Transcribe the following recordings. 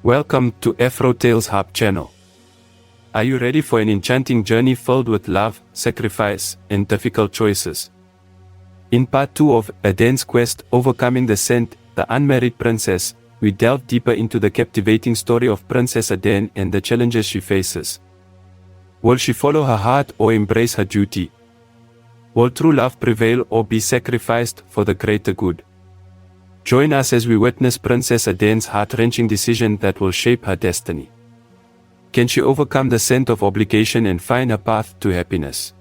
Welcome to Afro Tales Hub channel. Are you ready for an enchanting journey filled with love, sacrifice, and difficult choices? In part 2 of Adanne's quest, Overcoming the Scent, the Unmarried Princess, we delve deeper into the captivating story of Princess Adanne and the challenges she faces. Will she follow her heart or embrace her duty? Will true love prevail or be sacrificed for the greater good? Join us as we witness Princess Adanne's heart-wrenching decision that will shape her destiny. Can she overcome the scent of obligation and find her path to happiness?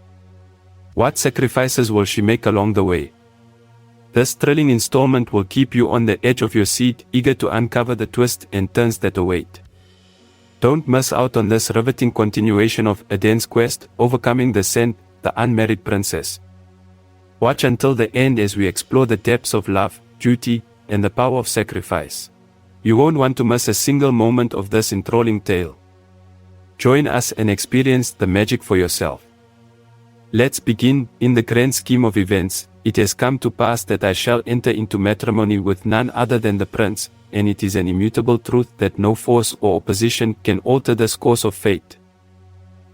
What sacrifices will she make along the way? This thrilling installment will keep you on the edge of your seat, eager to uncover the twists and turns that await. Don't miss out on this riveting continuation of Adanne's quest, Overcoming the Scent, the Unmarried Princess. Watch until the end as we explore the depths of love, duty, and the power of sacrifice. You won't want to miss a single moment of this enthralling tale. Join us and experience the magic for yourself. Let's begin. In the grand scheme of events, it has come to pass that I shall enter into matrimony with none other than the prince, and it is an immutable truth that no force or opposition can alter this course of fate.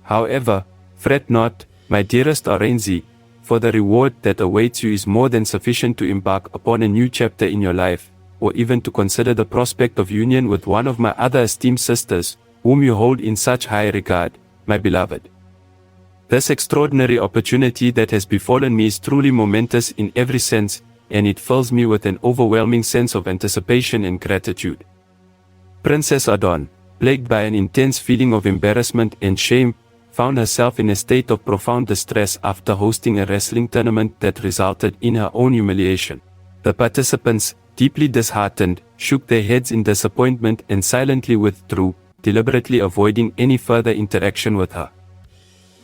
However, fret not, my dearest Adanne, for the reward that awaits you is more than sufficient to embark upon a new chapter in your life, or even to consider the prospect of union with one of my other esteemed sisters, whom you hold in such high regard, my beloved. This extraordinary opportunity that has befallen me is truly momentous in every sense, and it fills me with an overwhelming sense of anticipation and gratitude. Princess Adanne, plagued by an intense feeling of embarrassment and shame, found herself in a state of profound distress after hosting a wrestling tournament that resulted in her own humiliation. The participants, deeply disheartened, shook their heads in disappointment and silently withdrew, deliberately avoiding any further interaction with her.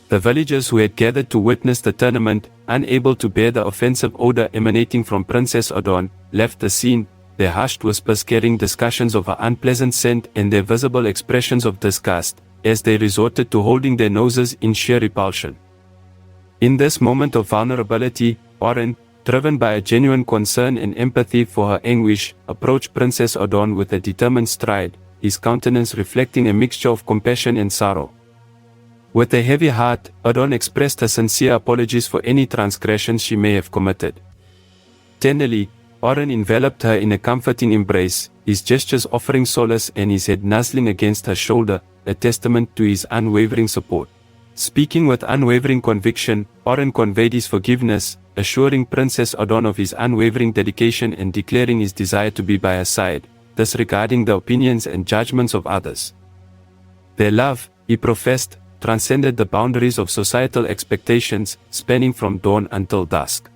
The villagers who had gathered to witness the tournament, unable to bear the offensive odor emanating from Princess Adanne, left the scene, their hushed whispers carrying discussions of her unpleasant scent and their visible expressions of disgust, as they resorted to holding their noses in sheer repulsion. In this moment of vulnerability, Adanne, driven by a genuine concern and empathy for her anguish, approached Princess Adanne with a determined stride, his countenance reflecting a mixture of compassion and sorrow. With a heavy heart, Adanne expressed her sincere apologies for any transgressions she may have committed. Tenderly, Adanne enveloped her in a comforting embrace, his gestures offering solace and his head nuzzling against her shoulder, a testament to his unwavering support. Speaking with unwavering conviction, Adanne conveyed his forgiveness, assuring Princess Adanne of his unwavering dedication and declaring his desire to be by her side, disregarding the opinions and judgments of others. Their love, he professed, transcended the boundaries of societal expectations, spanning from dawn until dusk.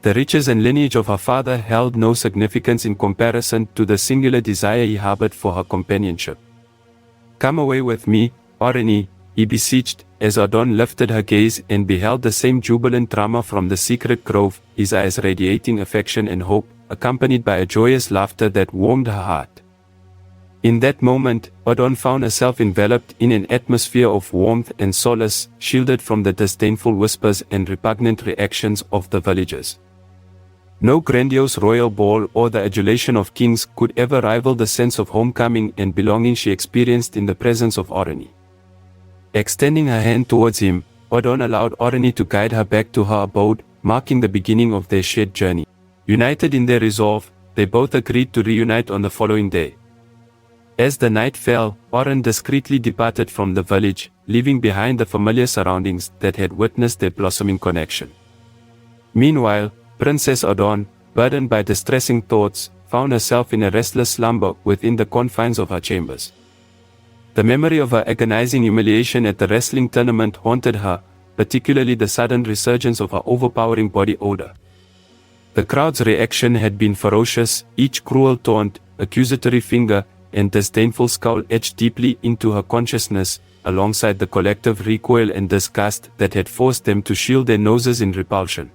The riches and lineage of her father held no significance in comparison to the singular desire he harbored for her companionship. "Come away with me, Adanne," he beseeched, as Adanne lifted her gaze and beheld the same jubilant drama from the secret grove, his eyes radiating affection and hope, accompanied by a joyous laughter that warmed her heart. In that moment, Adanne found herself enveloped in an atmosphere of warmth and solace, shielded from the disdainful whispers and repugnant reactions of the villagers. No grandiose royal ball or the adulation of kings could ever rival the sense of homecoming and belonging she experienced in the presence of Adanne. Extending her hand towards him, Adanne allowed Adanne to guide her back to her abode, marking the beginning of their shared journey. United in their resolve, they both agreed to reunite on the following day. As the night fell, Adanne discreetly departed from the village, leaving behind the familiar surroundings that had witnessed their blossoming connection. Meanwhile, Princess Adanne, burdened by distressing thoughts, found herself in a restless slumber within the confines of her chambers. The memory of her agonizing humiliation at the wrestling tournament haunted her, particularly the sudden resurgence of her overpowering body odor. The crowd's reaction had been ferocious, each cruel taunt, accusatory finger, and disdainful scowl etched deeply into her consciousness, alongside the collective recoil and disgust that had forced them to shield their noses in repulsion.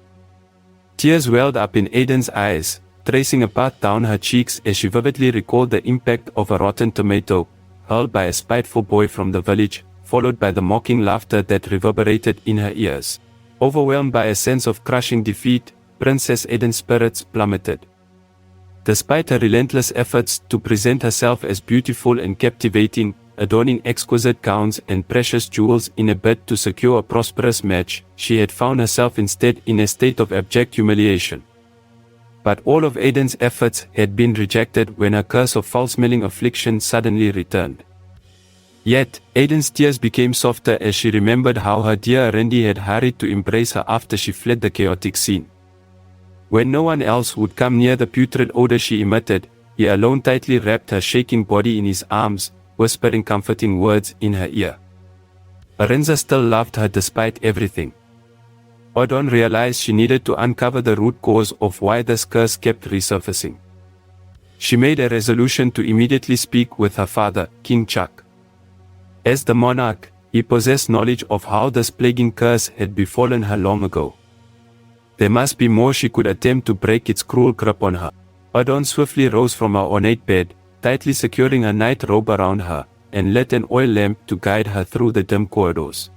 Tears welled up in Adanne's eyes, tracing a path down her cheeks as she vividly recalled the impact of a rotten tomato, hurled by a spiteful boy from the village, followed by the mocking laughter that reverberated in her ears. Overwhelmed by a sense of crushing defeat, Princess Adanne's spirits plummeted. Despite her relentless efforts to present herself as beautiful and captivating, adorning exquisite gowns and precious jewels in a bid to secure a prosperous match, she had found herself instead in a state of abject humiliation. But all of Adanne's efforts had been rejected when her curse of foul-smelling affliction suddenly returned. Yet, Adanne's tears became softer as she remembered how her dear Randy had hurried to embrace her after she fled the chaotic scene. When no one else would come near the putrid odor she emitted, he alone tightly wrapped her shaking body in his arms, whispering comforting words in her ear. Arinza still loved her despite everything. Adanne realized she needed to uncover the root cause of why this curse kept resurfacing. She made a resolution to immediately speak with her father, King Chuck. As the monarch, he possessed knowledge of how this plaguing curse had befallen her long ago. There must be more she could attempt to break its cruel grip on her. Adanne swiftly rose from her ornate bed, tightly securing her night robe around her, and lit an oil lamp to guide her through the dim corridors.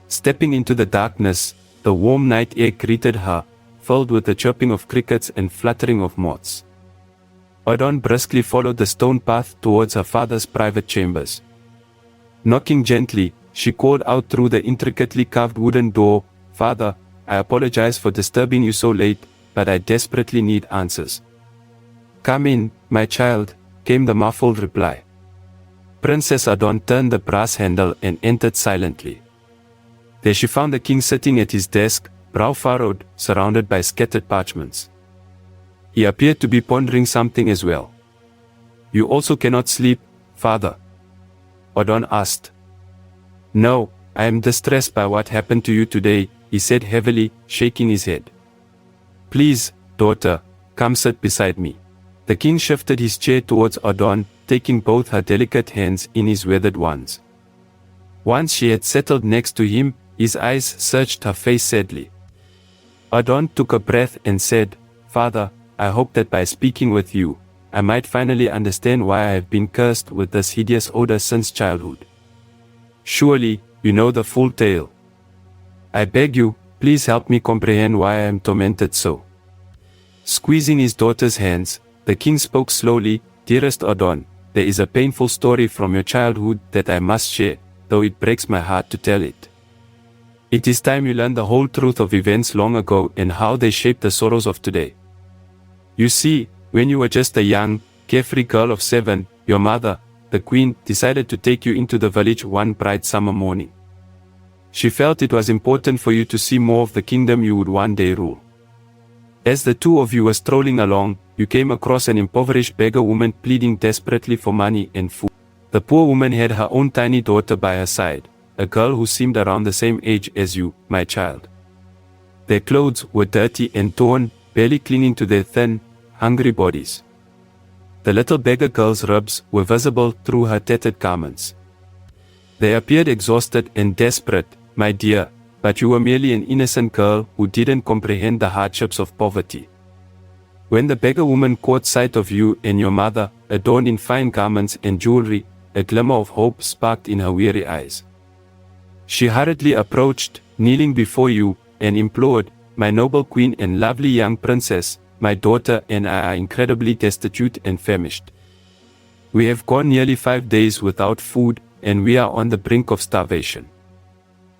Stepping into the darkness, the warm night air greeted her, filled with the chirping of crickets and fluttering of moths. Adanne briskly followed the stone path towards her father's private chambers. Knocking gently, she called out through the intricately carved wooden door, "Father, I apologize for disturbing you so late, but I desperately need answers." "Come in, my child," came the muffled reply. Princess Adanne turned the brass handle and entered silently. There she found the king sitting at his desk, brow furrowed, surrounded by scattered parchments. He appeared to be pondering something as well. "You also cannot sleep, father?" Adanne asked. "No, I am distressed by what happened to you today," he said heavily, shaking his head. "Please, daughter, come sit beside me." The king shifted his chair towards Adanne, taking both her delicate hands in his weathered ones. Once she had settled next to him, his eyes searched her face sadly. Adanne took a breath and said, "Father, I hope that by speaking with you, I might finally understand why I have been cursed with this hideous odor since childhood. Surely, you know the full tale. I beg you, please help me comprehend why I am tormented so." Squeezing his daughter's hands, the king spoke slowly, "Dearest Adanne, there is a painful story from your childhood that I must share, though it breaks my heart to tell it. It is time you learn the whole truth of events long ago and how they shaped the sorrows of today. You see, when you were just a young, carefree girl of 7, your mother, the queen, decided to take you into the village one bright summer morning. She felt it was important for you to see more of the kingdom you would one day rule. As the two of you were strolling along, you came across an impoverished beggar woman pleading desperately for money and food. The poor woman had her own tiny daughter by her side, a girl who seemed around the same age as you, my child. Their clothes were dirty and torn, barely clinging to their thin, hungry bodies. The little beggar girl's ribs were visible through her tattered garments. They appeared exhausted and desperate, my dear, but you were merely an innocent girl who didn't comprehend the hardships of poverty. When the beggar woman caught sight of you and your mother, adorned in fine garments and jewelry, a glimmer of hope sparkled in her weary eyes. She hurriedly approached, kneeling before you, and implored, "My noble queen and lovely young princess, my daughter and I are incredibly destitute and famished. We have gone nearly 5 days without food, and we are on the brink of starvation.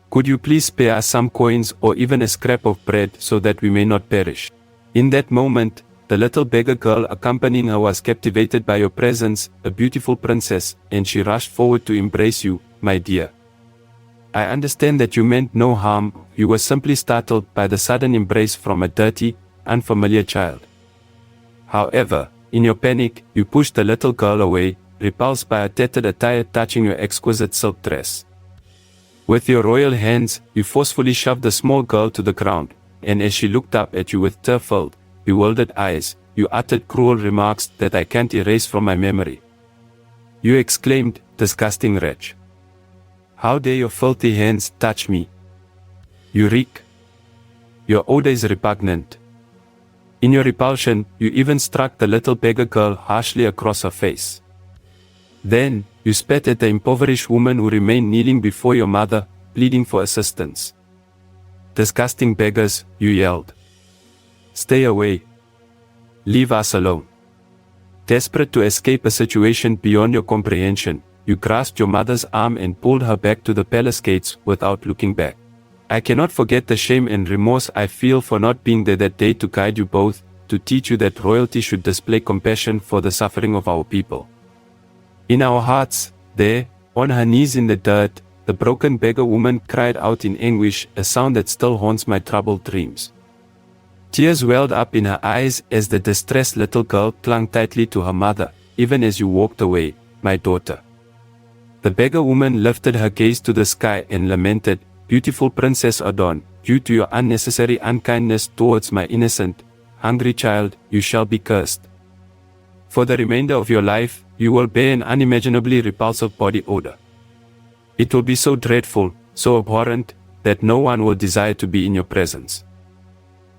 Could you please spare us some coins or even a scrap of bread so that we may not perish?" In that moment, the little beggar girl accompanying her was captivated by your presence, a beautiful princess, and she rushed forward to embrace you, my dear. I understand that you meant no harm, you were simply startled by the sudden embrace from a dirty, unfamiliar child. However, in your panic, you pushed the little girl away, repulsed by her tattered attire touching your exquisite silk dress. With your royal hands, you forcefully shoved the small girl to the ground, and as she looked up at you with tear-filled, bewildered eyes, you uttered cruel remarks that I can't erase from my memory. You exclaimed, "Disgusting wretch. How dare your filthy hands touch me? You reek. Your odor is repugnant." In your repulsion, you even struck the little beggar girl harshly across her face. Then, you spat at the impoverished woman who remained kneeling before your mother, pleading for assistance. "Disgusting beggars," you yelled. "Stay away. Leave us alone." Desperate to escape a situation beyond your comprehension, you grasped your mother's arm and pulled her back to the palace gates without looking back. I cannot forget the shame and remorse I feel for not being there that day to guide you both, to teach you that royalty should display compassion for the suffering of our people. In our hearts, there, on her knees in the dirt, the broken beggar woman cried out in anguish, a sound that still haunts my troubled dreams. Tears welled up in her eyes as the distressed little girl clung tightly to her mother, even as you walked away, my daughter. The beggar woman lifted her gaze to the sky and lamented, "Beautiful Princess Adanne, due to your unnecessary unkindness towards my innocent, hungry child, you shall be cursed. For the remainder of your life, you will bear an unimaginably repulsive body odor. It will be so dreadful, so abhorrent, that no one will desire to be in your presence.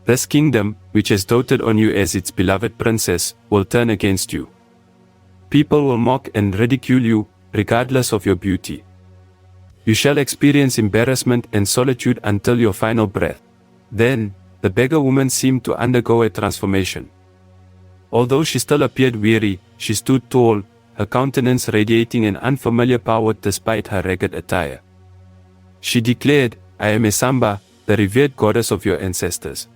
This kingdom, which has doted on you as its beloved princess, will turn against you. People will mock and ridicule you, regardless of your beauty. You shall experience embarrassment and solitude until your final breath." Then, the beggar woman seemed to undergo a transformation. Although she still appeared weary, she stood tall, her countenance radiating an unfamiliar power despite her ragged attire. She declared, "I am Isamba, the revered goddess of your ancestors.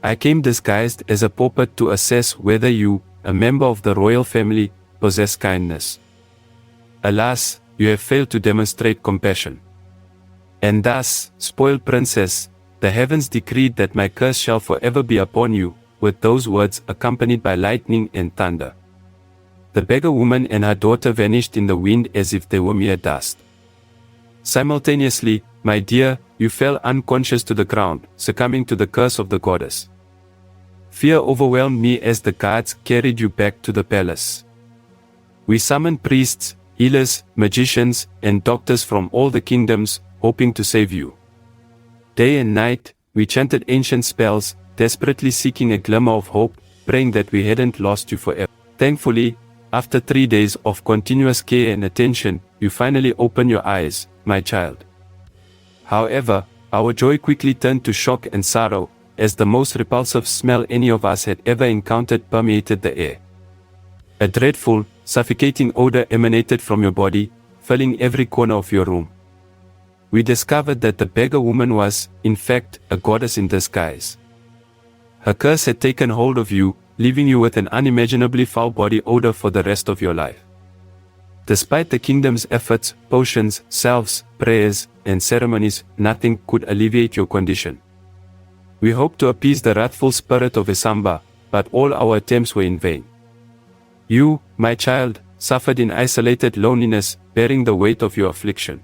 I came disguised as a pauper to assess whether you, a member of the royal family, possess kindness. Alas, you have failed to demonstrate compassion. And thus, spoiled princess, the heavens decreed that my curse shall forever be upon you," with those words accompanied by lightning and thunder. The beggar woman and her daughter vanished in the wind as if they were mere dust. Simultaneously, my dear, you fell unconscious to the ground, succumbing to the curse of the goddess. Fear overwhelmed me as the guards carried you back to the palace. We summoned priests, healers, magicians, and doctors from all the kingdoms, hoping to save you. Day and night, we chanted ancient spells, desperately seeking a glimmer of hope, praying that we hadn't lost you forever. Thankfully, after 3 days of continuous care and attention, you finally opened your eyes, my child. However, our joy quickly turned to shock and sorrow, as the most repulsive smell any of us had ever encountered permeated the air. A dreadful, suffocating odor emanated from your body, filling every corner of your room. We discovered that the beggar woman was, in fact, a goddess in disguise. Her curse had taken hold of you, leaving you with an unimaginably foul body odor for the rest of your life. Despite the kingdom's efforts, potions, salves, prayers, and ceremonies, nothing could alleviate your condition. We hoped to appease the wrathful spirit of Isamba, but all our attempts were in vain. You, my child, suffered in isolated loneliness, bearing the weight of your affliction.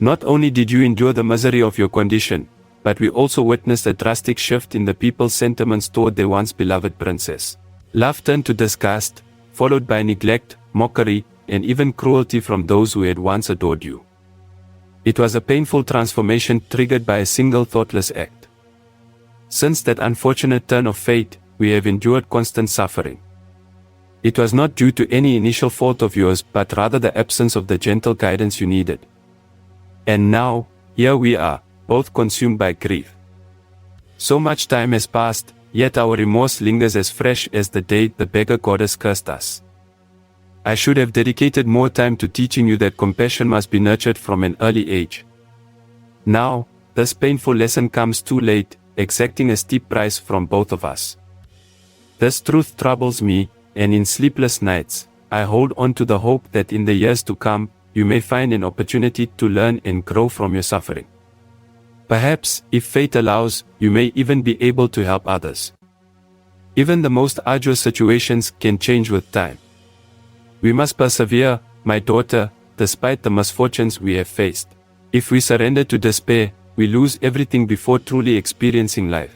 Not only did you endure the misery of your condition, but we also witnessed a drastic shift in the people's sentiments toward their once beloved princess. Love turned to disgust, followed by neglect, mockery, and even cruelty from those who had once adored you. It was a painful transformation triggered by a single thoughtless act. Since that unfortunate turn of fate, we have endured constant suffering. It was not due to any initial fault of yours, but rather the absence of the gentle guidance you needed. And now, here we are, both consumed by grief. So much time has passed, yet our remorse lingers as fresh as the day the beggar goddess cursed us. I should have dedicated more time to teaching you that compassion must be nurtured from an early age. Now, this painful lesson comes too late, exacting a steep price from both of us. This truth troubles me, and in sleepless nights, I hold on to the hope that in the years to come, you may find an opportunity to learn and grow from your suffering. Perhaps, if fate allows, you may even be able to help others. Even the most arduous situations can change with time. We must persevere, my daughter, despite the misfortunes we have faced. If we surrender to despair, we lose everything before truly experiencing life.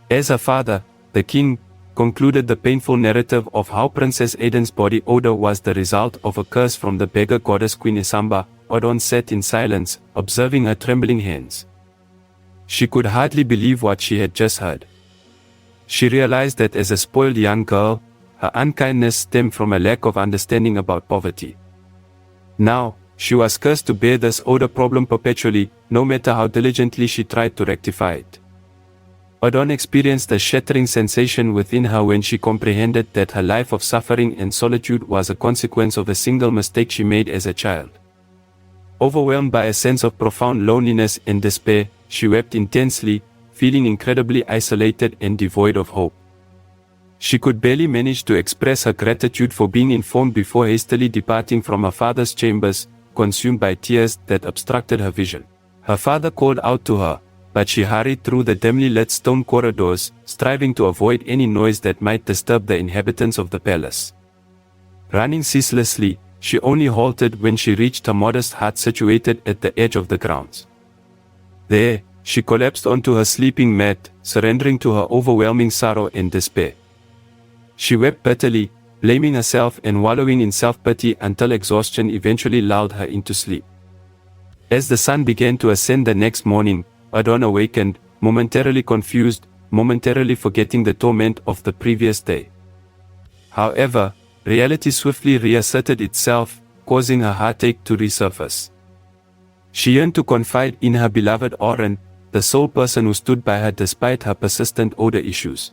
As a father, the king concluded the painful narrative of how Princess Adanne's body odor was the result of a curse from the beggar goddess Queen Isamba. Adanne sat in silence, observing her trembling hands. She could hardly believe what she had just heard. She realized that as a spoiled young girl, her unkindness stemmed from a lack of understanding about poverty. Now, she was cursed to bear this odor problem perpetually, no matter how diligently she tried to rectify it. Adanne experienced a shattering sensation within her when she comprehended that her life of suffering and solitude was a consequence of a single mistake she made as a child. Overwhelmed by a sense of profound loneliness and despair, she wept intensely, feeling incredibly isolated and devoid of hope. She could barely manage to express her gratitude for being informed before hastily departing from her father's chambers, consumed by tears that obstructed her vision. Her father called out to her, but she hurried through the dimly lit stone corridors, striving to avoid any noise that might disturb the inhabitants of the palace. Running ceaselessly, she only halted when she reached a modest hut situated at the edge of the grounds. There, she collapsed onto her sleeping mat, surrendering to her overwhelming sorrow and despair. She wept bitterly, blaming herself and wallowing in self-pity until exhaustion eventually lulled her into sleep. As the sun began to ascend the next morning, Adanne awakened, momentarily confused, momentarily forgetting the torment of the previous day. However, reality swiftly reasserted itself, causing her heartache to resurface. She yearned to confide in her beloved Adanne, the sole person who stood by her despite her persistent odor issues.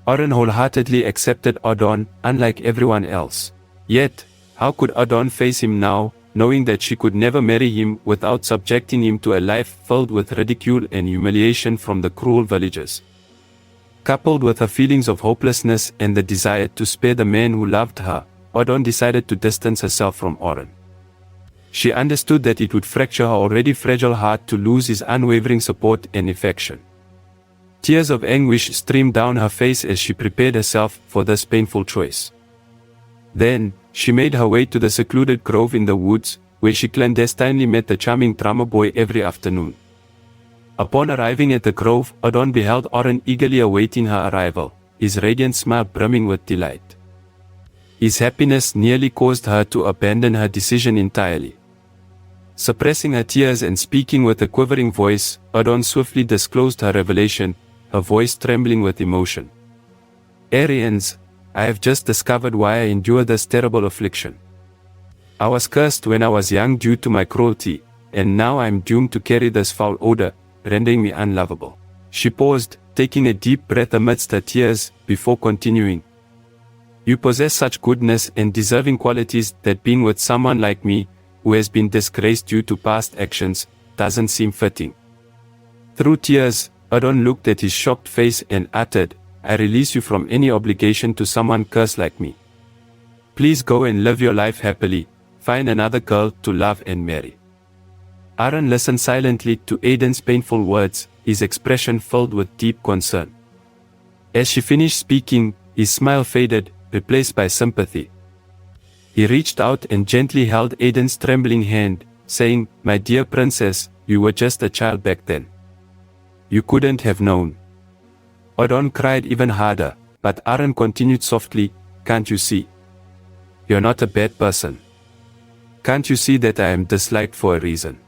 Adanne wholeheartedly accepted Adanne, unlike everyone else. Yet, how could Adanne face him now, knowing that she could never marry him without subjecting him to a life filled with ridicule and humiliation from the cruel villagers? Coupled with her feelings of hopelessness and the desire to spare the man who loved her, Adanne decided to distance herself from Adanne. She understood that it would fracture her already fragile heart to lose his unwavering support and affection. Tears of anguish streamed down her face as she prepared herself for this painful choice. Then, she made her way to the secluded grove in the woods, where she clandestinely met the charming drummer boy every afternoon. Upon arriving at the grove, Adanne beheld Adanne eagerly awaiting her arrival, his radiant smile brimming with delight. His happiness nearly caused her to abandon her decision entirely. Suppressing her tears and speaking with a quivering voice, Adanne swiftly disclosed her revelation, her voice trembling with emotion. "Arians, I have just discovered why I endure this terrible affliction. I was cursed when I was young due to my cruelty, and now I am doomed to carry this foul odor, rendering me unlovable." She paused, taking a deep breath amidst her tears, before continuing. "You possess such goodness and deserving qualities that being with someone like me, who has been disgraced due to past actions, doesn't seem fitting." Through tears, Adanne looked at his shocked face and uttered, "I release you from any obligation to someone cursed like me. Please go and live your life happily, find another girl to love and marry." Adanne listened silently to Adanne's painful words, his expression filled with deep concern. As she finished speaking, his smile faded, replaced by sympathy. He reached out and gently held Adanne's trembling hand, saying, "My dear princess, you were just a child back then. You couldn't have known." Adanne cried even harder, but Adanne continued softly, "Can't you see? You're not a bad person. Can't you see that I am disliked for a reason?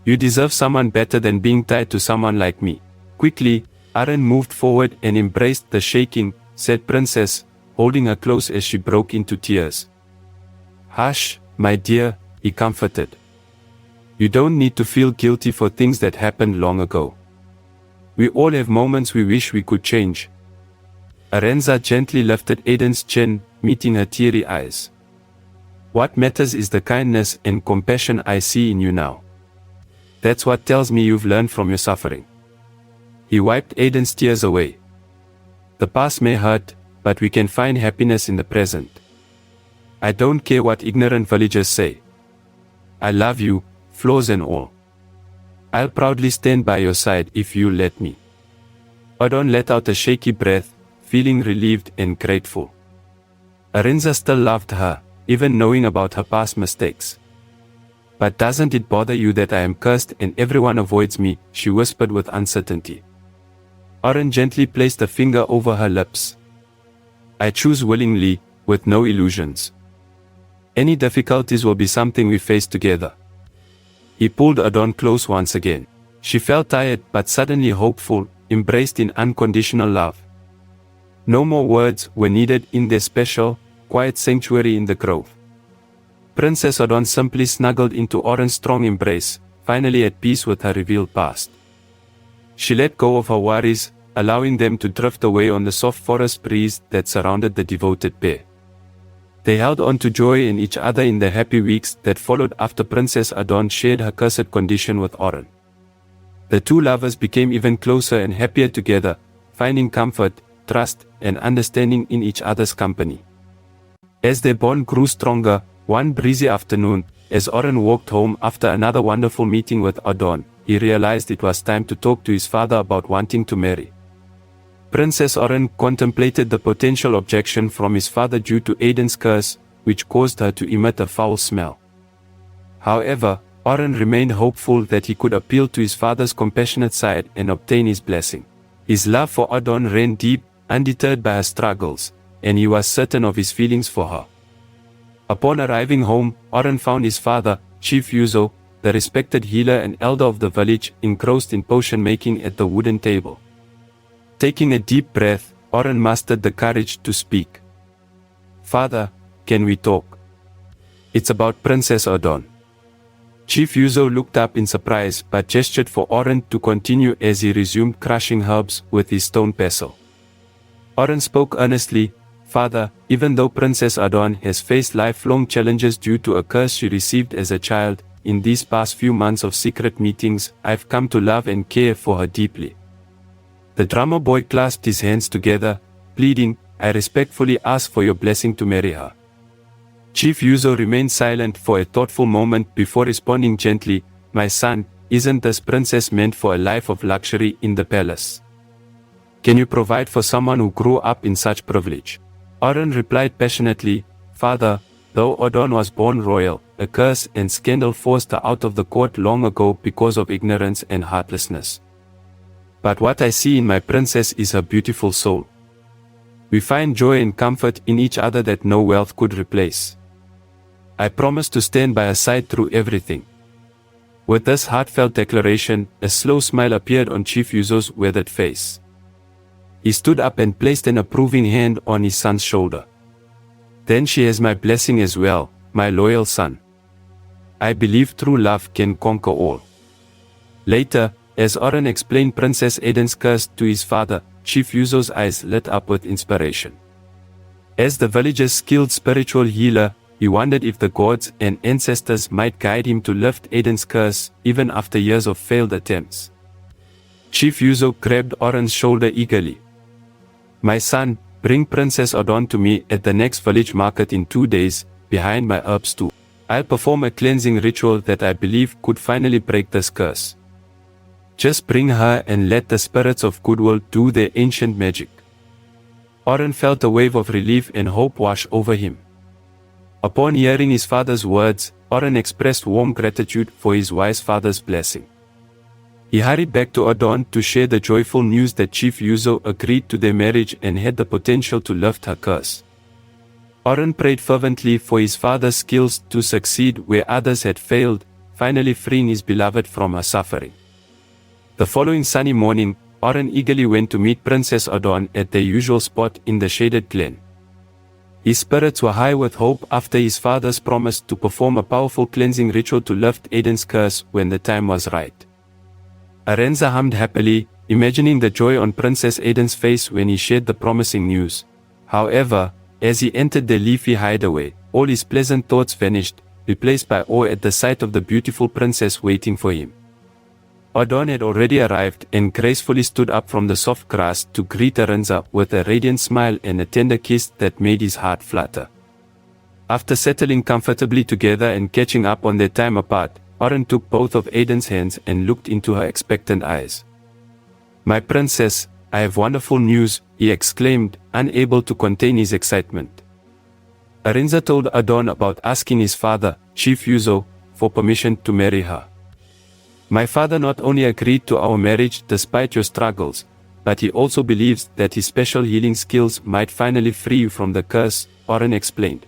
You deserve someone better than being tied to someone like me." Quickly, Adanne moved forward and embraced the shaking, sad princess, holding her close as she broke into tears. "Hush, my dear," he comforted. "You don't need to feel guilty for things that happened long ago. We all have moments we wish we could change." Aranza gently lifted Adanne's chin, meeting her teary eyes. "What matters is the kindness and compassion I see in you now. That's what tells me you've learned from your suffering." He wiped Adanne's tears away. "The past may hurt, but we can find happiness in the present. I don't care what ignorant villagers say. I love you, flaws and all. I'll proudly stand by your side if you let me." Adanne let out a shaky breath, feeling relieved and grateful. Aranza still loved her, even knowing about her past mistakes. "But doesn't it bother you that I am cursed and everyone avoids me?" she whispered with uncertainty. Adanne gently placed a finger over her lips. "I choose willingly, with no illusions. Any difficulties will be something we face together." He pulled Adanne close once again. She felt tired but suddenly hopeful, embraced in unconditional love. No more words were needed in their special, quiet sanctuary in the grove. Princess Adanne simply snuggled into Adanne's strong embrace, finally at peace with her revealed past. She let go of her worries, allowing them to drift away on the soft forest breeze that surrounded the devoted pair. They held on to joy in each other in the happy weeks that followed after Princess Adanne shared her cursed condition with Oren. The two lovers became even closer and happier together, finding comfort, trust, and understanding in each other's company. As their bond grew stronger, one breezy afternoon, as Oren walked home after another wonderful meeting with Adanne, he realized it was time to talk to his father about wanting to marry. Princess Oren contemplated the potential objection from his father due to Adanne's curse, which caused her to emit a foul smell. However, Oren remained hopeful that he could appeal to his father's compassionate side and obtain his blessing. His love for Adanne ran deep, undeterred by her struggles, and he was certain of his feelings for her. Upon arriving home, Oren found his father, Chief Yuzo, the respected healer and elder of the village, engrossed in potion making at the wooden table. Taking a deep breath, Oren mustered the courage to speak. "Father, can we talk? It's about Princess Adanne." Chief Yuzo looked up in surprise but gestured for Oren to continue as he resumed crushing herbs with his stone pestle. Oren spoke earnestly, "Father, even though Princess Adanne has faced lifelong challenges due to a curse she received as a child, in these past few months of secret meetings, I've come to love and care for her deeply." The drummer boy clasped his hands together, pleading, "I respectfully ask for your blessing to marry her." Chief Yuzo remained silent for a thoughtful moment before responding gently, "My son, isn't this princess meant for a life of luxury in the palace? Can you provide for someone who grew up in such privilege?" Oren replied passionately, "Father, though Adanne was born royal, a curse and scandal forced her out of the court long ago because of ignorance and heartlessness. But what I see in my princess is her beautiful soul. We find joy and comfort in each other that no wealth could replace. I promise to stand by her side through everything." With this heartfelt declaration, a slow smile appeared on Chief Yuzo's weathered face. He stood up and placed an approving hand on his son's shoulder. "Then she has my blessing as well, my loyal son. I believe true love can conquer all." Later, as Oren explained Princess Adanne's curse to his father, Chief Yuzo's eyes lit up with inspiration. As the village's skilled spiritual healer, he wondered if the gods and ancestors might guide him to lift Adanne's curse, even after years of failed attempts. Chief Yuzo grabbed Oren's shoulder eagerly. "My son, bring Princess Adanne to me at the next village market in 2 days, behind my herb stew. I'll perform a cleansing ritual that I believe could finally break this curse. Just bring her and let the spirits of goodwill do their ancient magic." Oren felt a wave of relief and hope wash over him. Upon hearing his father's words, Oren expressed warm gratitude for his wise father's blessing. He hurried back to Adanne to share the joyful news that Chief Yuzo agreed to their marriage and had the potential to lift her curse. Oren prayed fervently for his father's skills to succeed where others had failed, finally freeing his beloved from her suffering. The following sunny morning, Oren eagerly went to meet Princess Adanne at their usual spot in the shaded glen. His spirits were high with hope after his father's promise to perform a powerful cleansing ritual to lift Adanne's curse when the time was right. Arenza hummed happily, imagining the joy on Princess Adanne's face when he shared the promising news. However, as he entered the leafy hideaway, all his pleasant thoughts vanished, replaced by awe at the sight of the beautiful princess waiting for him. Adanne had already arrived and gracefully stood up from the soft grass to greet Arenza with a radiant smile and a tender kiss that made his heart flutter. After settling comfortably together and catching up on their time apart, Oren took both of Adanne's hands and looked into her expectant eyes. "My princess, I have wonderful news," he exclaimed, unable to contain his excitement. Arenza told Adanne about asking his father, Chief Yuzo, for permission to marry her. "My father not only agreed to our marriage despite your struggles, but he also believes that his special healing skills might finally free you from the curse," Oren explained.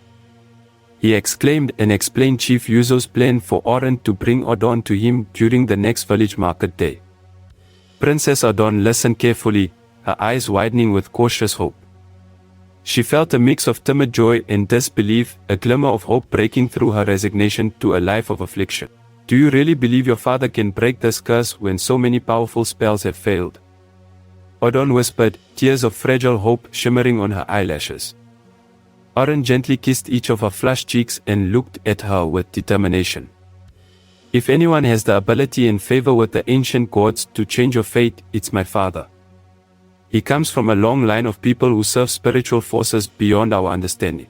He exclaimed and explained Chief Yuzo's plan for Oren to bring Adanne to him during the next village market day. Princess Adanne listened carefully, her eyes widening with cautious hope. She felt a mix of timid joy and disbelief, a glimmer of hope breaking through her resignation to a life of affliction. Do you really believe your father can break this curse when so many powerful spells have failed? Adanne whispered, tears of fragile hope shimmering on her eyelashes. Adanne gently kissed each of her flushed cheeks and looked at her with determination. If anyone has the ability and favor with the ancient gods to change your fate, it's my father. He comes from a long line of people who serve spiritual forces beyond our understanding.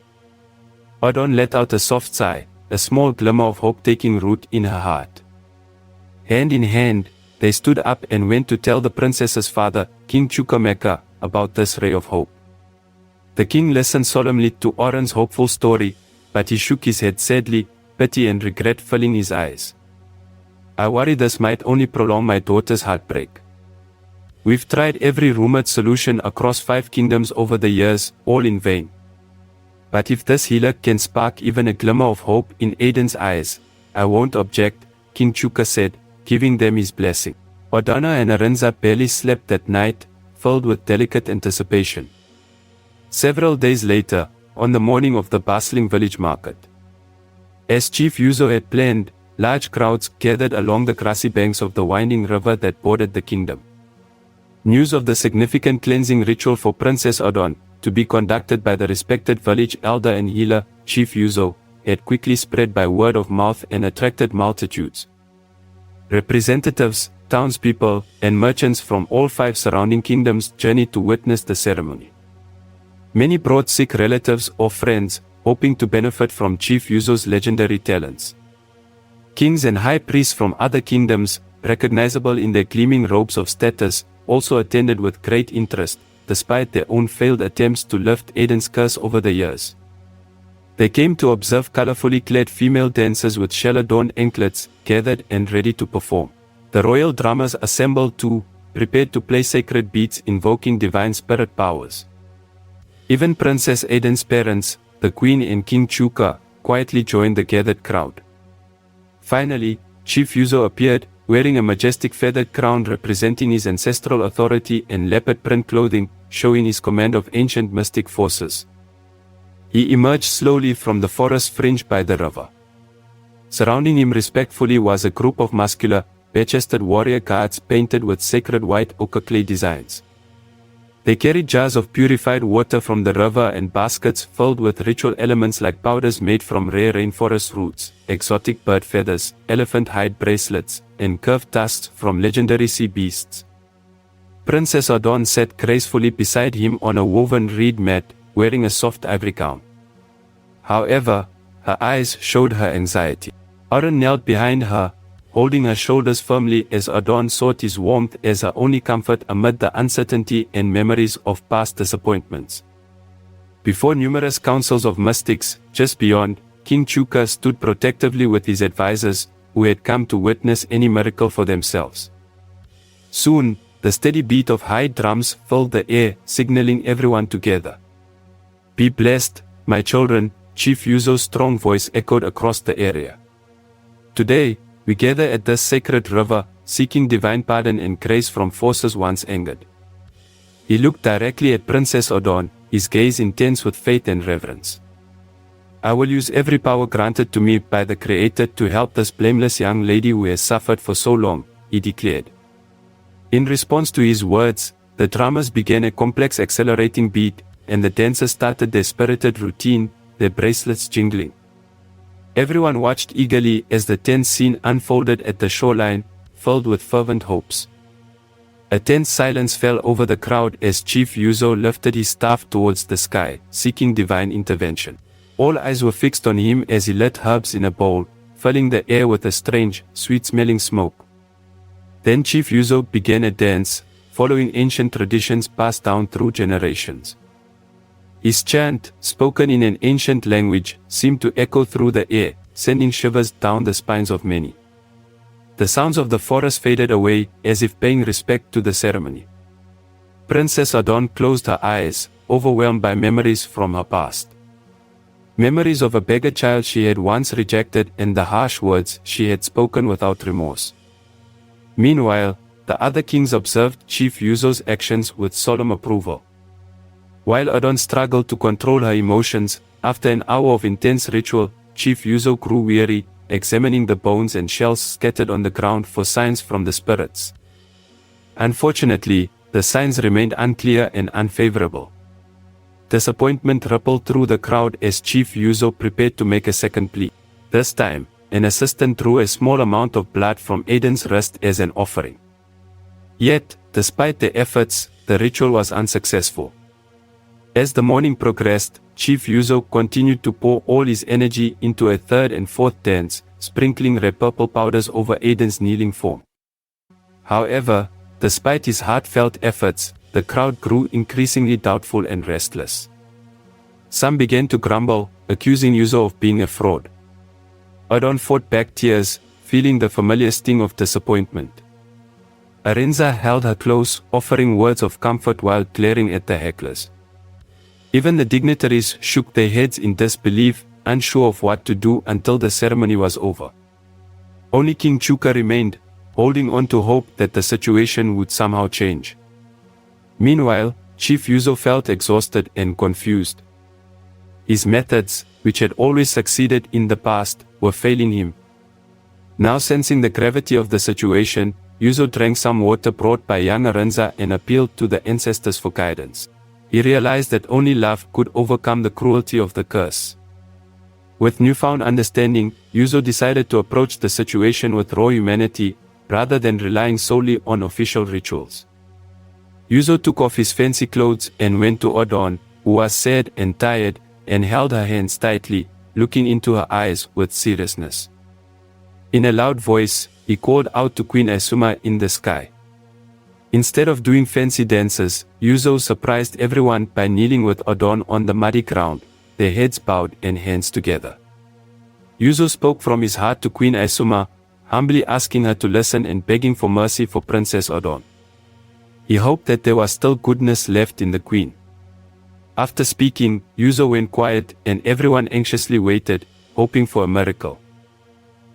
Adanne let out a soft sigh, a small glimmer of hope taking root in her heart. Hand in hand, they stood up and went to tell the princess's father, King Chukwuemeka, about this ray of hope. The king listened solemnly to Adanne's hopeful story, but he shook his head sadly, pity and regret filling his eyes. I worry this might only prolong my daughter's heartbreak. We've tried every rumored solution across 5 kingdoms over the years, all in vain. But if this healer can spark even a glimmer of hope in Adanne's eyes, I won't object, King Chuka said, giving them his blessing. Adanne and Arinza barely slept that night, filled with delicate anticipation. Several days later, on the morning of the bustling village market, as Chief Yuzo had planned, large crowds gathered along the grassy banks of the winding river that bordered the kingdom. News of the significant cleansing ritual for Princess Adanne, to be conducted by the respected village elder and healer, Chief Yuzo, had quickly spread by word of mouth and attracted multitudes. Representatives, townspeople, and merchants from all 5 surrounding kingdoms journeyed to witness the ceremony. Many brought sick relatives or friends, hoping to benefit from Chief Yuzo's legendary talents. Kings and high priests from other kingdoms, recognizable in their gleaming robes of status, also attended with great interest, despite their own failed attempts to lift Adanne's curse over the years. They came to observe colorfully clad female dancers with shell-adorned anklets, gathered and ready to perform. The royal drummers assembled too, prepared to play sacred beats invoking divine spirit powers. Even Princess Adanne's parents, the Queen and King Chuka, quietly joined the gathered crowd. Finally, Chief Yuzo appeared, wearing a majestic feathered crown representing his ancestral authority and leopard print clothing, showing his command of ancient mystic forces. He emerged slowly from the forest fringed by the river. Surrounding him respectfully was a group of muscular, bare-chested warrior guards painted with sacred white ochre clay designs. They carried jars of purified water from the river and baskets filled with ritual elements like powders made from rare rainforest roots, exotic bird feathers, elephant hide bracelets, and curved tusks from legendary sea beasts. Princess Adanne sat gracefully beside him on a woven reed mat, wearing a soft ivory gown. However, her eyes showed her anxiety. Adanne knelt behind her, holding her shoulders firmly as Adanne sought his warmth as her only comfort amid the uncertainty and memories of past disappointments. Before numerous councils of mystics, just beyond, King Chuka stood protectively with his advisors, who had come to witness any miracle for themselves. Soon, the steady beat of high drums filled the air, signaling everyone together. Be blessed, my children, Chief Yuzo's strong voice echoed across the area. Today, we gather at this sacred river, seeking divine pardon and grace from forces once angered. He looked directly at Princess Adanne, his gaze intense with faith and reverence. I will use every power granted to me by the Creator to help this blameless young lady who has suffered for so long, he declared. In response to his words, the drummers began a complex accelerating beat, and the dancers started their spirited routine, their bracelets jingling. Everyone watched eagerly as the tense scene unfolded at the shoreline, filled with fervent hopes. A tense silence fell over the crowd as Chief Yuzo lifted his staff towards the sky, seeking divine intervention. All eyes were fixed on him as he lit herbs in a bowl, filling the air with a strange, sweet-smelling smoke. Then Chief Yuzo began a dance, following ancient traditions passed down through generations. His chant, spoken in an ancient language, seemed to echo through the air, sending shivers down the spines of many. The sounds of the forest faded away, as if paying respect to the ceremony. Princess Adanne closed her eyes, overwhelmed by memories from her past. Memories of a beggar child she had once rejected and the harsh words she had spoken without remorse. Meanwhile, the other kings observed Chief Yuzo's actions with solemn approval. While Adanne struggled to control her emotions, after an hour of intense ritual, Chief Yuzo grew weary, examining the bones and shells scattered on the ground for signs from the spirits. Unfortunately, the signs remained unclear and unfavorable. Disappointment rippled through the crowd as Chief Yuzo prepared to make a second plea. This time, an assistant drew a small amount of blood from Adanne's wrist as an offering. Yet, despite their efforts, the ritual was unsuccessful. As the morning progressed, Chief Yuzo continued to pour all his energy into a third and fourth dance, sprinkling red purple powders over Adanne's kneeling form. However, despite his heartfelt efforts, the crowd grew increasingly doubtful and restless. Some began to grumble, accusing Yuzo of being a fraud. Adanne fought back tears, feeling the familiar sting of disappointment. Arinza held her close, offering words of comfort while glaring at the hecklers. Even the dignitaries shook their heads in disbelief, unsure of what to do until the ceremony was over. Only King Chuka remained, holding on to hope that the situation would somehow change. Meanwhile, Chief Yuzo felt exhausted and confused. His methods, which had always succeeded in the past, were failing him. Now sensing the gravity of the situation, Yuzo drank some water brought by young Arinza and appealed to the ancestors for guidance. He realized that only love could overcome the cruelty of the curse. With newfound understanding, Yuzo decided to approach the situation with raw humanity, rather than relying solely on official rituals. Yuzo took off his fancy clothes and went to Adanne, who was sad and tired, and held her hands tightly, looking into her eyes with seriousness. In a loud voice, he called out to Queen Asuma in the sky. Instead of doing fancy dances, Yuzo surprised everyone by kneeling with Adanne on the muddy ground, their heads bowed and hands together. Yuzo spoke from his heart to Queen Asuma, humbly asking her to listen and begging for mercy for Princess Adanne. He hoped that there was still goodness left in the queen. After speaking, Yuzo went quiet and everyone anxiously waited, hoping for a miracle.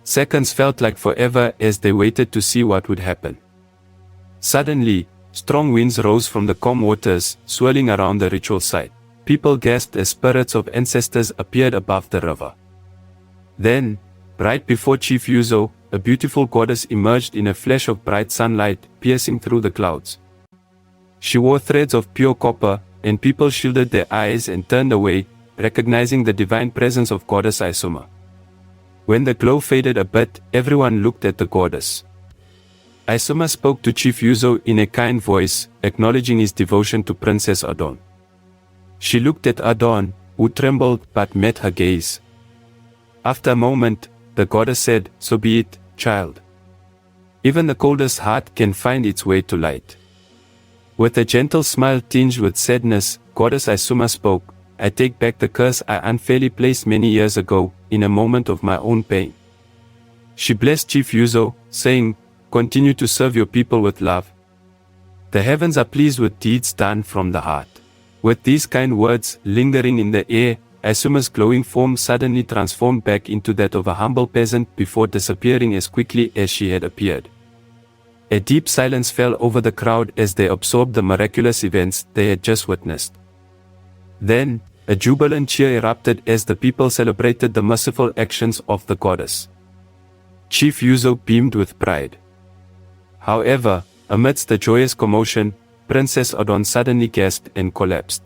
Seconds felt like forever as they waited to see what would happen. Suddenly, strong winds rose from the calm waters, swirling around the ritual site. People gasped as spirits of ancestors appeared above the river. Then, right before Chief Yuzo, a beautiful goddess emerged in a flash of bright sunlight, piercing through the clouds. She wore threads of pure copper, and people shielded their eyes and turned away, recognizing the divine presence of Goddess Asuma. When the glow faded a bit, everyone looked at the goddess. Asuma spoke to Chief Yuzo in a kind voice, acknowledging his devotion to Princess Adanne. She looked at Adanne, who trembled but met her gaze. After a moment, the goddess said, "So be it, child. Even the coldest heart can find its way to light." With a gentle smile tinged with sadness, Goddess Asuma spoke, "I take back the curse I unfairly placed many years ago, in a moment of my own pain." She blessed Chief Yuzo, saying, "Continue to serve your people with love. The heavens are pleased with deeds done from the heart." With these kind words lingering in the air, Asuma's glowing form suddenly transformed back into that of a humble peasant before disappearing as quickly as she had appeared. A deep silence fell over the crowd as they absorbed the miraculous events they had just witnessed. Then, a jubilant cheer erupted as the people celebrated the merciful actions of the goddess. Chief Yuzo beamed with pride. However, amidst the joyous commotion, Princess Adanne suddenly gasped and collapsed.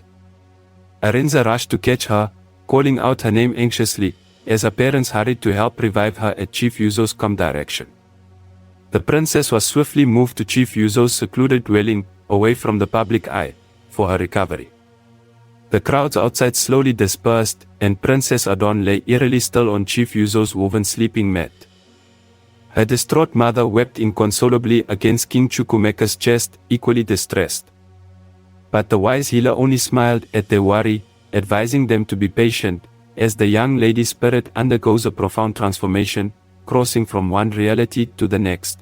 Arinza rushed to catch her, calling out her name anxiously, as her parents hurried to help revive her at Chief Yuzo's calm direction. The princess was swiftly moved to Chief Yuzo's secluded dwelling, away from the public eye, for her recovery. The crowds outside slowly dispersed, and Princess Adanne lay eerily still on Chief Yuzo's woven sleeping mat. Her distraught mother wept inconsolably against King Chukwuemeka's chest, equally distressed. But the wise healer only smiled at their worry, advising them to be patient, as the young lady's spirit undergoes a profound transformation, crossing from one reality to the next.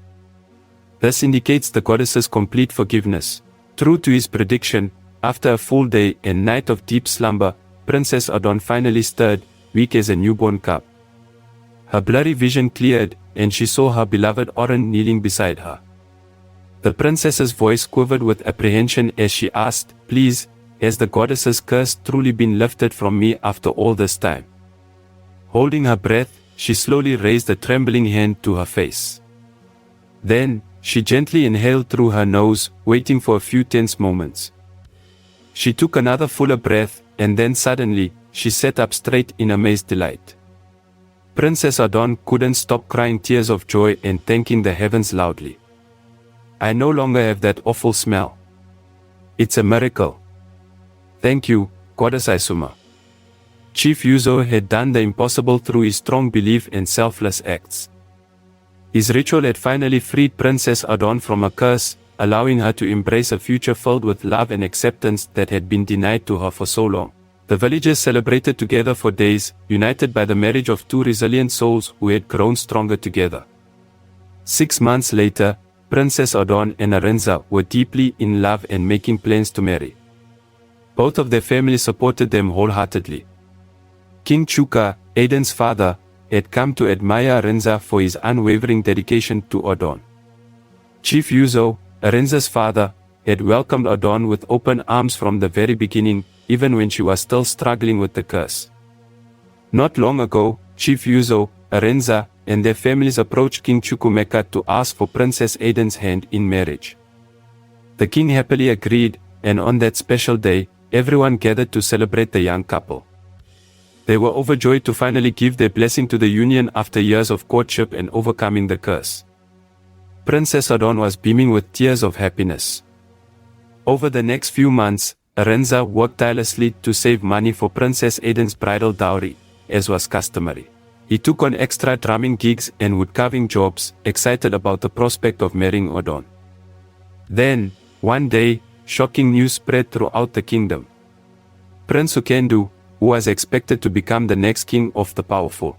This indicates the goddess's complete forgiveness. True to his prediction, after a full day and night of deep slumber, Princess Adanne finally stirred, weak as a newborn cub. Her blurry vision cleared, and she saw her beloved Adanne kneeling beside her. The princess's voice quivered with apprehension as she asked, "Please, has the goddess's curse truly been lifted from me after all this time?" Holding her breath, she slowly raised a trembling hand to her face. Then, she gently inhaled through her nose, waiting for a few tense moments. She took another fuller breath, and then suddenly, she sat up straight in amazed delight. Princess Adanne couldn't stop crying tears of joy and thanking the heavens loudly. I no longer have that awful smell. It's a miracle. Thank you, Goddess Isuma. Chief Yuzo had done the impossible through his strong belief and selfless acts. His ritual had finally freed Princess Adanne from a curse, allowing her to embrace a future filled with love and acceptance that had been denied to her for so long. The villagers celebrated together for days, united by the marriage of two resilient souls who had grown stronger together. 6 months later, Princess Adanne and Arinza were deeply in love and making plans to marry. Both of their families supported them wholeheartedly. King Chuka, Adanne's father, had come to admire Arinza for his unwavering dedication to Adanne. Chief Yuzo, Arinza's father, had welcomed Adanne with open arms from the very beginning, even when she was still struggling with the curse. Not long ago, Chief Yuzo, Arinza, and their families approached King Chukwuemeka to ask for Princess Adanne's hand in marriage. The king happily agreed, and on that special day, everyone gathered to celebrate the young couple. They were overjoyed to finally give their blessing to the union after years of courtship and overcoming the curse. Princess Adanne was beaming with tears of happiness. Over the next few months, Arinza worked tirelessly to save money for Princess Adanne's bridal dowry, as was customary. He took on extra drumming gigs and woodcarving jobs, excited about the prospect of marrying Adanne. Then, one day, shocking news spread throughout the kingdom. Prince Ukendu, who was expected to become the next king of the powerful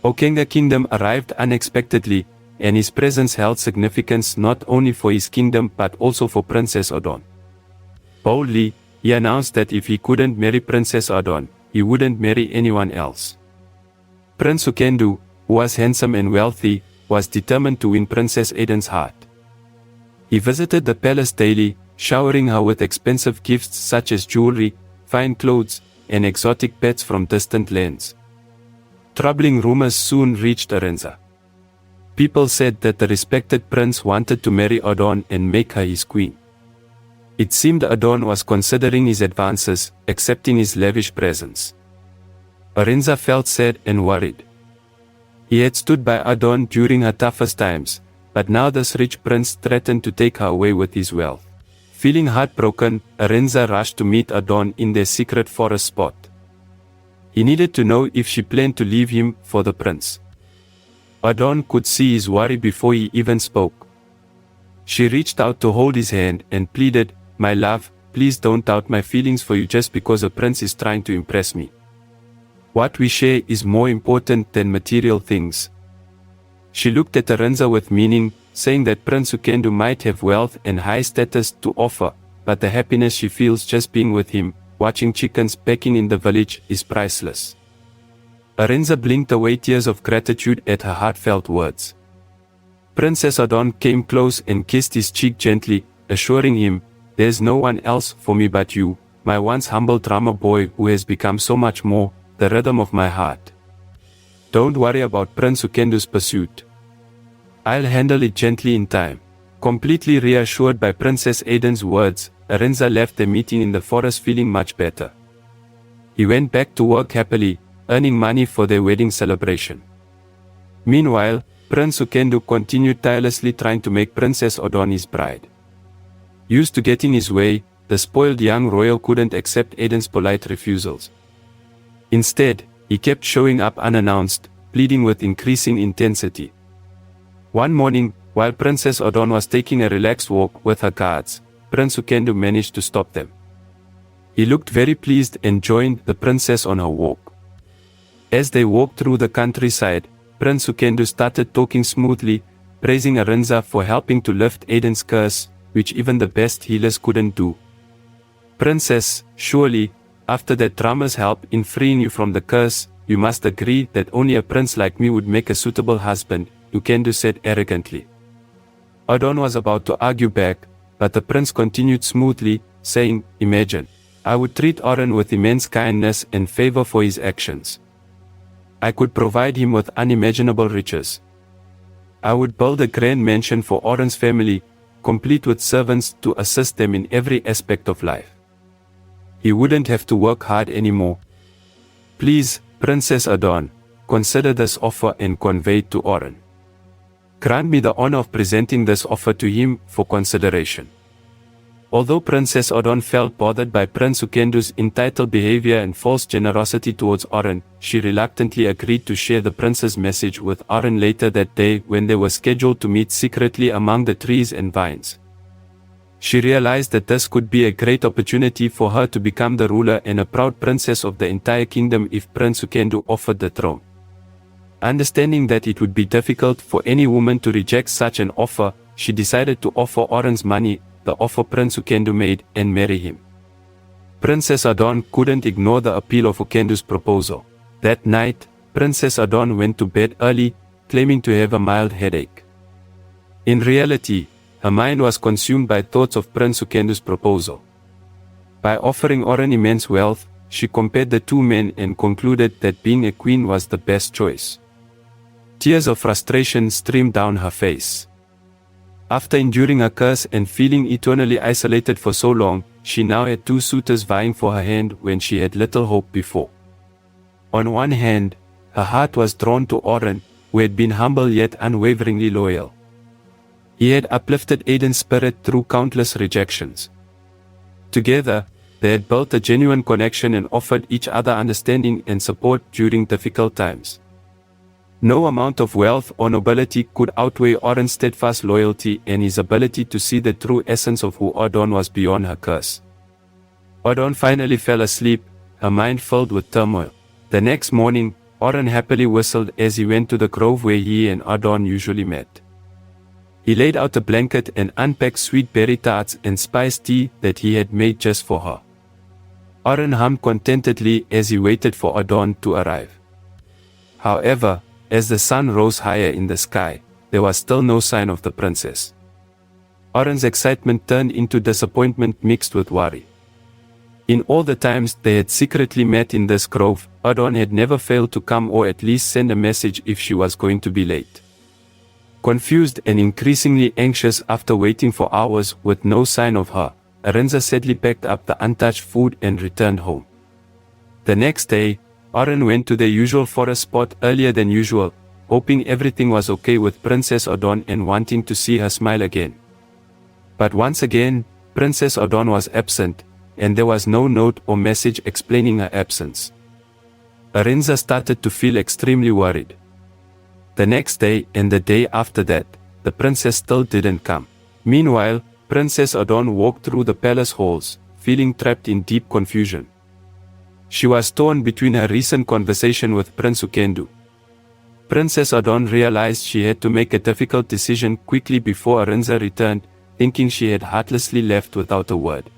Okenga kingdom, arrived unexpectedly, and his presence held significance not only for his kingdom but also for Princess Adanne. Boldly, he announced that if he couldn't marry Princess Adanne, he wouldn't marry anyone else. Prince Ukendu, who was handsome and wealthy, was determined to win Princess Adanne's heart. He visited the palace daily, showering her with expensive gifts such as jewelry, fine clothes, and exotic pets from distant lands. Troubling rumors soon reached Arinza. People said that the respected prince wanted to marry Adanne and make her his queen. It seemed Adanne was considering his advances, accepting his lavish presents. Arinza felt sad and worried. He had stood by Adanne during her toughest times, but now this rich prince threatened to take her away with his wealth. Feeling heartbroken, Arinza rushed to meet Adanne in their secret forest spot. He needed to know if she planned to leave him for the prince. Adanne could see his worry before he even spoke. She reached out to hold his hand and pleaded, "My love, please don't doubt my feelings for you just because a prince is trying to impress me. What we share is more important than material things." She looked at Arinza with meaning, saying that Prince Ukendu might have wealth and high status to offer, but the happiness she feels just being with him, watching chickens pecking in the village, is priceless. Arinza blinked away tears of gratitude at her heartfelt words. Princess Adanne came close and kissed his cheek gently, assuring him, "There's no one else for me but you, my once humble drummer boy who has become so much more, the rhythm of my heart. Don't worry about Prince Ukendu's pursuit. I'll handle it gently in time." Completely reassured by Princess Adanne's words, Arinza left the meeting in the forest feeling much better. He went back to work happily, earning money for their wedding celebration. Meanwhile, Prince Ukendu continued tirelessly trying to make Princess Adanne his bride. Used to getting his way, the spoiled young royal couldn't accept Adanne's polite refusals. Instead, he kept showing up unannounced, pleading with increasing intensity. One morning, while Princess Adanne was taking a relaxed walk with her guards, Prince Ukendu managed to stop them. He looked very pleased and joined the princess on her walk. As they walked through the countryside, Prince Ukendu started talking smoothly, praising Arinza for helping to lift Adanne's curse, which even the best healers couldn't do. "Princess, surely, after that drummer's help in freeing you from the curse, you must agree that only a prince like me would make a suitable husband," Ukendu said arrogantly. Adanne was about to argue back, but the prince continued smoothly, saying, "Imagine, I would treat Adanne with immense kindness and favor for his actions. I could provide him with unimaginable riches. I would build a grand mansion for Adanne's family, complete with servants to assist them in every aspect of life. He wouldn't have to work hard anymore. Please, Princess Adanne, consider this offer and convey it to Adanne. Grant me the honor of presenting this offer to him for consideration. Although Princess Adanne felt bothered by Prince Ukendu's entitled behavior and false generosity towards Adanne, she reluctantly agreed to share the prince's message with Adanne later that day when they were scheduled to meet secretly among the trees and vines. She realized that this could be a great opportunity for her to become the ruler and a proud princess of the entire kingdom if Prince Ukendu offered the throne. Understanding that it would be difficult for any woman to reject such an offer, she decided to offer Adanne's money, the offer Prince Ukendu made, and marry him. Princess Adanne couldn't ignore the appeal of Ukendu's proposal. That night, Princess Adanne went to bed early, claiming to have a mild headache. In reality, her mind was consumed by thoughts of Prince Ukendu's proposal. By offering Adanne immense wealth, she compared the two men and concluded that being a queen was the best choice. Tears of frustration streamed down her face. After enduring a curse and feeling eternally isolated for so long, she now had two suitors vying for her hand when she had little hope before. On one hand, her heart was drawn to Adanne, who had been humble yet unwaveringly loyal. He had uplifted Adanne's spirit through countless rejections. Together, they had built a genuine connection and offered each other understanding and support during difficult times. No amount of wealth or nobility could outweigh Adanne's steadfast loyalty and his ability to see the true essence of who Adanne was beyond her curse. Adanne finally fell asleep, her mind filled with turmoil. The next morning, Adanne happily whistled as he went to the grove where he and Adanne usually met. He laid out a blanket and unpacked sweet berry tarts and spiced tea that he had made just for her. Adanne hummed contentedly as he waited for Adanne to arrive. However, as the sun rose higher in the sky, there was still no sign of the princess. Adanne's excitement turned into disappointment mixed with worry. In all the times they had secretly met in this grove, Adanne had never failed to come or at least send a message if she was going to be late. Confused and increasingly anxious after waiting for hours with no sign of her, Arinza sadly packed up the untouched food and returned home. The next day, Adanne went to their usual forest spot earlier than usual, hoping everything was okay with Princess Adanne and wanting to see her smile again. But once again, Princess Adanne was absent, and there was no note or message explaining her absence. Arinza started to feel extremely worried. The next day and the day after that, the princess still didn't come. Meanwhile, Princess Adanne walked through the palace halls, feeling trapped in deep confusion. She was torn between her recent conversation with Prince Ukendu. Princess Adanne realized she had to make a difficult decision quickly before Arinza returned, thinking she had heartlessly left without a word.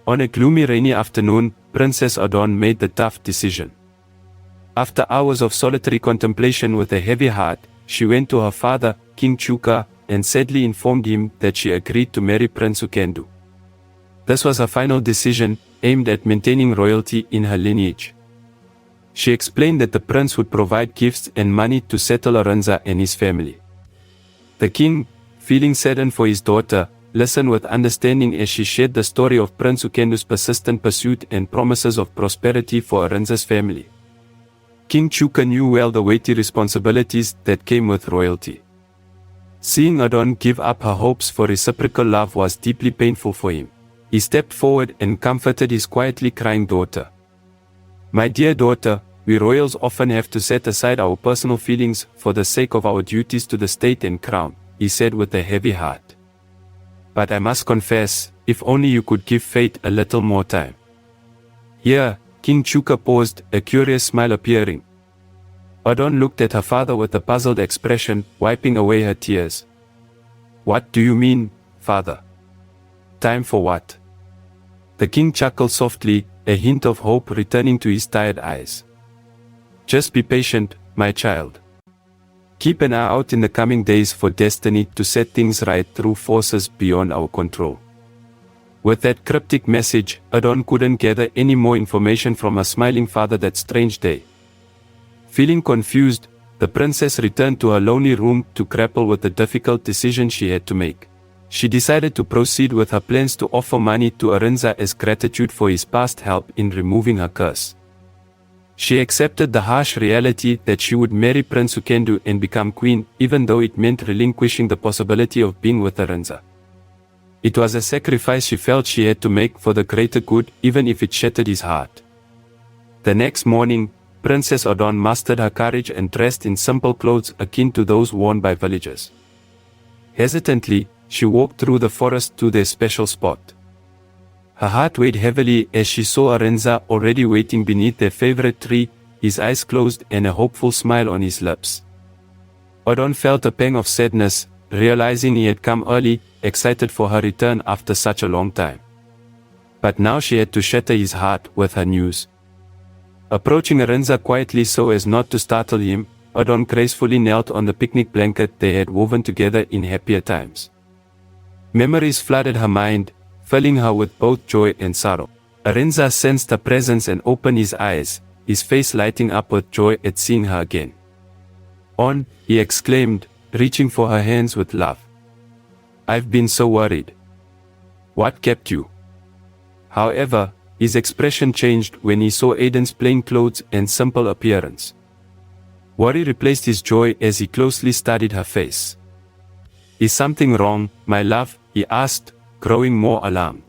On a gloomy rainy afternoon, Princess Adanne made the tough decision. After hours of solitary contemplation with a heavy heart, she went to her father, King Chuka, and sadly informed him that she agreed to marry Prince Ukendu. This was her final decision, aimed at maintaining royalty in her lineage. She explained that the prince would provide gifts and money to settle Arinza and his family. The king, feeling saddened for his daughter, listened with understanding as she shared the story of Prince Ukendu's persistent pursuit and promises of prosperity for Arinza's family. King Chuka knew well the weighty responsibilities that came with royalty. Seeing Adanne give up her hopes for reciprocal love was deeply painful for him. He stepped forward and comforted his quietly crying daughter. "My dear daughter, we royals often have to set aside our personal feelings for the sake of our duties to the state and crown," he said with a heavy heart. "But I must confess, if only you could give fate a little more time." Here, King Chuka paused, a curious smile appearing. Adanne looked at her father with a puzzled expression, wiping away her tears. "What do you mean, father? Time for what?" The king chuckled softly, a hint of hope returning to his tired eyes. "Just be patient, my child. Keep an eye out in the coming days for destiny to set things right through forces beyond our control." With that cryptic message, Adanne couldn't gather any more information from her smiling father that strange day. Feeling confused, the princess returned to her lonely room to grapple with the difficult decision she had to make. She decided to proceed with her plans to offer money to Arinza as gratitude for his past help in removing her curse. She accepted the harsh reality that she would marry Prince Ukendo and become queen, even though it meant relinquishing the possibility of being with Arinza. It was a sacrifice she felt she had to make for the greater good, even if it shattered his heart. The next morning, Princess Adanne mustered her courage and dressed in simple clothes akin to those worn by villagers. Hesitantly, she walked through the forest to their special spot. Her heart weighed heavily as she saw Arinza already waiting beneath their favorite tree, his eyes closed and a hopeful smile on his lips. Adanne felt a pang of sadness, realizing he had come early, excited for her return after such a long time. But now she had to shatter his heart with her news. Approaching Arinza quietly so as not to startle him, Adanne gracefully knelt on the picnic blanket they had woven together in happier times. Memories flooded her mind, filling her with both joy and sorrow. Arinza sensed her presence and opened his eyes, his face lighting up with joy at seeing her again. "On," he exclaimed, reaching for her hands with love. "I've been so worried. What kept you?" However, his expression changed when he saw Adanne's plain clothes and simple appearance. Worry replaced his joy as he closely studied her face. "Is something wrong, my love?" he asked, growing more alarmed.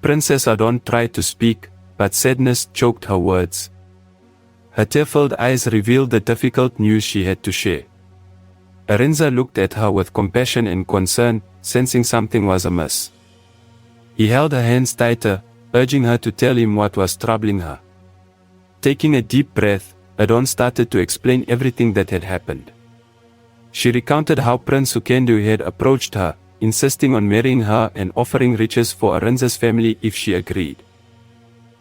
Princess Adanne tried to speak, but sadness choked her words. Her tear-filled eyes revealed the difficult news she had to share. Arinza looked at her with compassion and concern, sensing something was amiss. He held her hands tighter, urging her to tell him what was troubling her. Taking a deep breath, Adanne started to explain everything that had happened. She recounted how Prince Ukendo had approached her, insisting on marrying her and offering riches for Arinza's family if she agreed.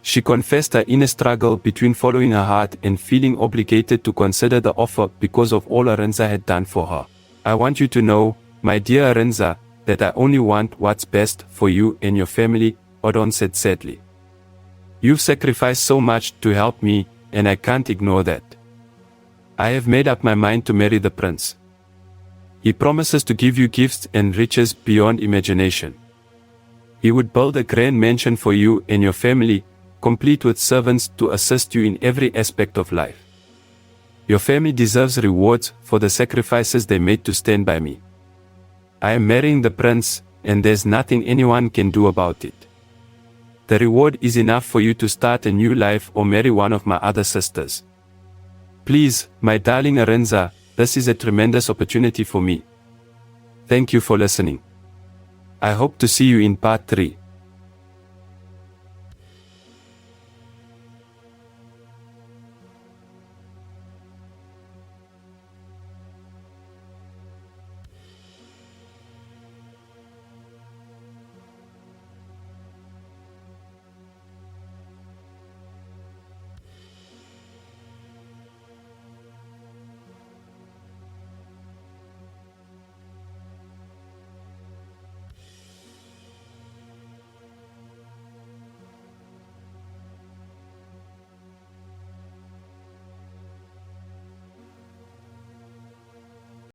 She confessed her inner struggle between following her heart and feeling obligated to consider the offer because of all Arinza had done for her. "I want you to know, my dear Arinza, that I only want what's best for you and your family," Adanne said sadly. "You've sacrificed so much to help me, and I can't ignore that. I have made up my mind to marry the prince. He promises to give you gifts and riches beyond imagination. He would build a grand mansion for you and your family, complete with servants to assist you in every aspect of life. Your family deserves rewards for the sacrifices they made to stand by me. I am marrying the prince, and there's nothing anyone can do about it. The reward is enough for you to start a new life or marry one of my other sisters. Please, my darling Arinza, this is a tremendous opportunity for me. Thank you for listening. I hope to see you in part 3.